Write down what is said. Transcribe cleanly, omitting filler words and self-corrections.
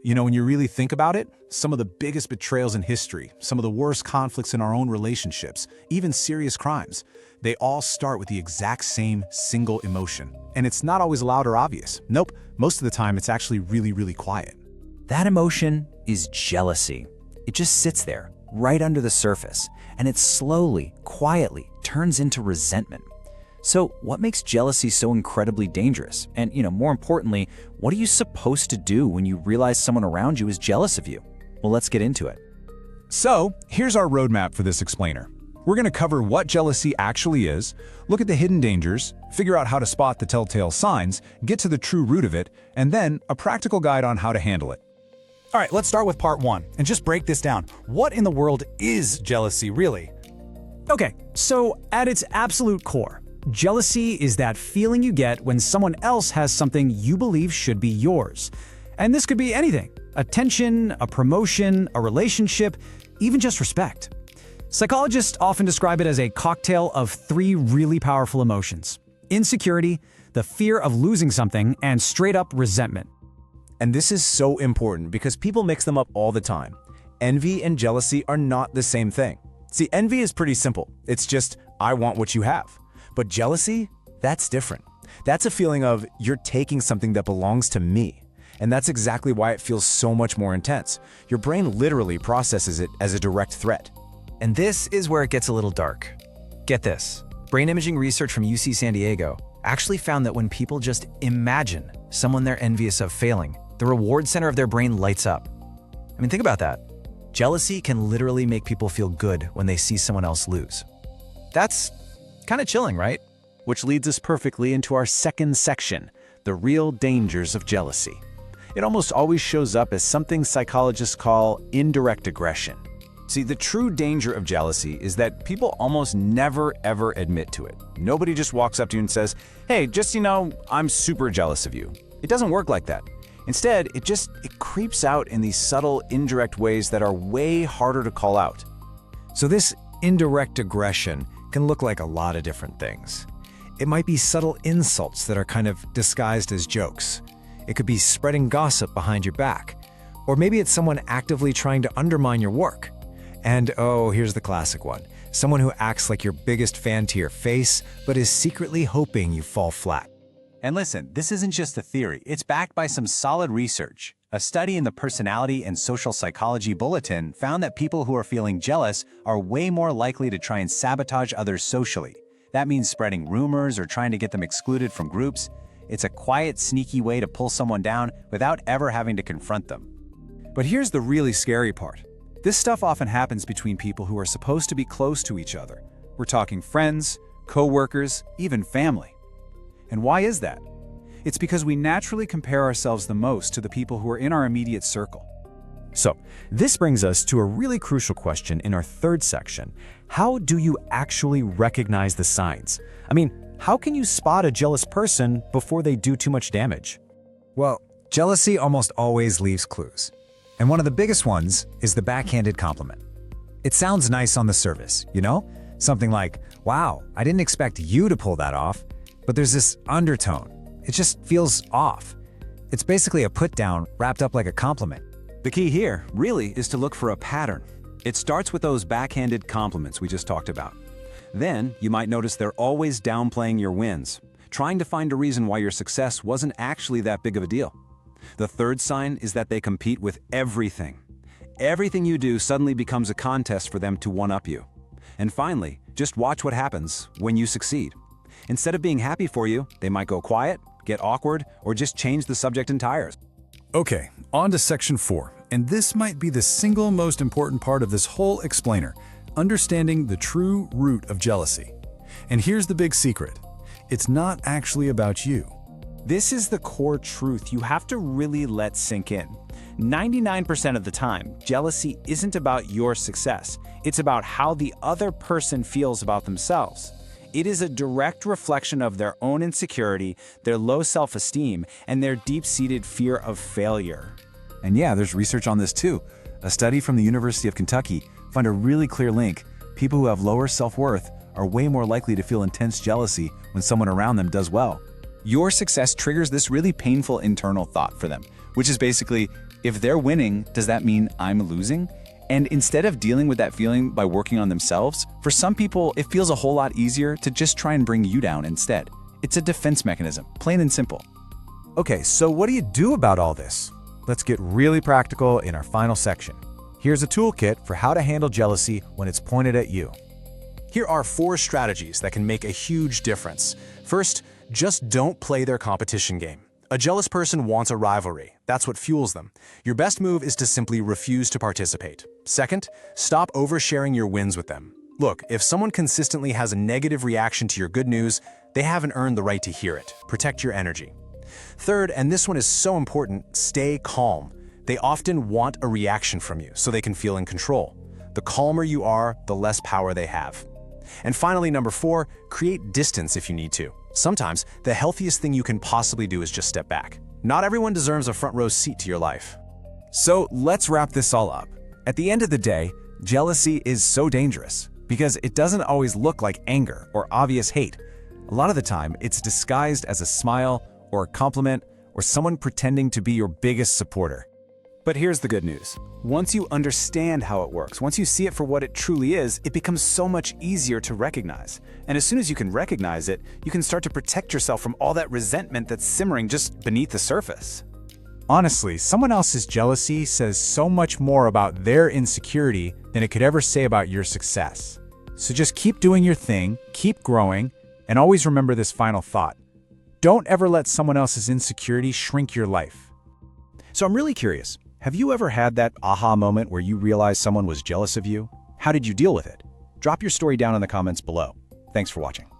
When you really think about it, some of the biggest betrayals in history, some of the worst conflicts in our own relationships, even serious crimes, they all start with the exact same single emotion. And it's not always loud or obvious. Nope, most of the time it's actually really, really quiet. That emotion is jealousy. It just sits there, right under the surface, and it slowly, quietly turns into resentment. So what makes jealousy so incredibly dangerous? And, more importantly, what are you supposed to do when you realize someone around you is jealous of you? Well, let's get into it. So, here's our roadmap for this explainer. We're going to cover what jealousy actually is, look at the hidden dangers, figure out how to spot the telltale signs, get to the true root of it, and then a practical guide on how to handle it. All right, let's start with part 1 and just break this down. What in the world is jealousy, really? Okay, so at its absolute core, jealousy is that feeling you get when someone else has something you believe should be yours. And this could be anything: attention, a promotion, a relationship, even just respect. Psychologists often describe it as a cocktail of 3 really powerful emotions: insecurity, the fear of losing something, and straight-up resentment. And this is so important because people mix them up all the time. Envy and jealousy are not the same thing. See, envy is pretty simple. It's just, I want what you have. But jealousy, that's different. That's a feeling of, you're taking something that belongs to me. And that's exactly why it feels so much more intense. Your brain literally processes it as a direct threat. And this is where it gets a little dark. Get this. Brain imaging research from UC San Diego actually found that when people just imagine someone they're envious of failing, the reward center of their brain lights up. I mean, think about that. Jealousy can literally make people feel good when they see someone else lose. That's kind of chilling, right? Which leads us perfectly into our second section, the real dangers of jealousy. It almost always shows up as something psychologists call indirect aggression. See, the true danger of jealousy is that people almost never ever admit to it. Nobody just walks up to you and says, hey, just I'm super jealous of you. It doesn't work like that. Instead, it creeps out in these subtle, indirect ways that are way harder to call out. So this indirect aggression can look like a lot of different things. It might be subtle insults that are kind of disguised as jokes. It could be spreading gossip behind your back. Or maybe it's someone actively trying to undermine your work. And oh, here's the classic one. Someone who acts like your biggest fan to your face, but is secretly hoping you fall flat. And listen, this isn't just a theory. It's backed by some solid research. A study in the Personality and Social Psychology Bulletin found that people who are feeling jealous are way more likely to try and sabotage others socially. That means spreading rumors or trying to get them excluded from groups. It's a quiet, sneaky way to pull someone down without ever having to confront them. But here's the really scary part. This stuff often happens between people who are supposed to be close to each other. We're talking friends, co-workers, even family. And why is that? It's because we naturally compare ourselves the most to the people who are in our immediate circle. So, this brings us to a really crucial question in our third section. How do you actually recognize the signs? I mean, how can you spot a jealous person before they do too much damage? Well, jealousy almost always leaves clues. And one of the biggest ones is the backhanded compliment. It sounds nice on the surface, Something like, wow, I didn't expect you to pull that off. But there's this undertone. It just feels off. It's basically a put-down wrapped up like a compliment. The key here, really, is to look for a pattern. It starts with those backhanded compliments we just talked about. Then, you might notice they're always downplaying your wins, trying to find a reason why your success wasn't actually that big of a deal. The third sign is that they compete with everything. Everything you do suddenly becomes a contest for them to one-up you. And finally, just watch what happens when you succeed. Instead of being happy for you, they might go quiet, get awkward, or just change the subject entirely. Okay, on to section 4, and this might be the single most important part of this whole explainer, understanding the true root of jealousy. And here's the big secret. It's not actually about you. This is the core truth you have to really let sink in. 99% of the time, jealousy isn't about your success. It's about how the other person feels about themselves. It is a direct reflection of their own insecurity, their low self-esteem, and their deep-seated fear of failure. And yeah, there's research on this too. A study from the University of Kentucky found a really clear link. People who have lower self-worth are way more likely to feel intense jealousy when someone around them does well. Your success triggers this really painful internal thought for them, which is basically, If they're winning, does that mean I'm losing? And instead of dealing with that feeling by working on themselves, for some people, it feels a whole lot easier to just try and bring you down instead. It's a defense mechanism, plain and simple. Okay, so what do you do about all this? Let's get really practical in our final section. Here's a toolkit for how to handle jealousy when it's pointed at you. Here are 4 strategies that can make a huge difference. First, just don't play their competition game. A jealous person wants a rivalry. That's what fuels them. Your best move is to simply refuse to participate. Second, stop oversharing your wins with them. Look, if someone consistently has a negative reaction to your good news, they haven't earned the right to hear it. Protect your energy. Third, and this one is so important, stay calm. They often want a reaction from you so they can feel in control. The calmer you are, the less power they have. And finally, number 4, create distance if you need to. Sometimes, the healthiest thing you can possibly do is just step back. Not everyone deserves a front row seat to your life. So let's wrap this all up. At the end of the day, jealousy is so dangerous because it doesn't always look like anger or obvious hate. A lot of the time, it's disguised as a smile or a compliment or someone pretending to be your biggest supporter. But here's the good news. Once you understand how it works, once you see it for what it truly is, it becomes so much easier to recognize. And as soon as you can recognize it, you can start to protect yourself from all that resentment that's simmering just beneath the surface. Honestly, someone else's jealousy says so much more about their insecurity than it could ever say about your success. So just keep doing your thing, keep growing, and always remember this final thought. Don't ever let someone else's insecurity shrink your life. So I'm really curious. Have you ever had that aha moment where you realized someone was jealous of you? How did you deal with it? Drop your story down in the comments below. Thanks for watching.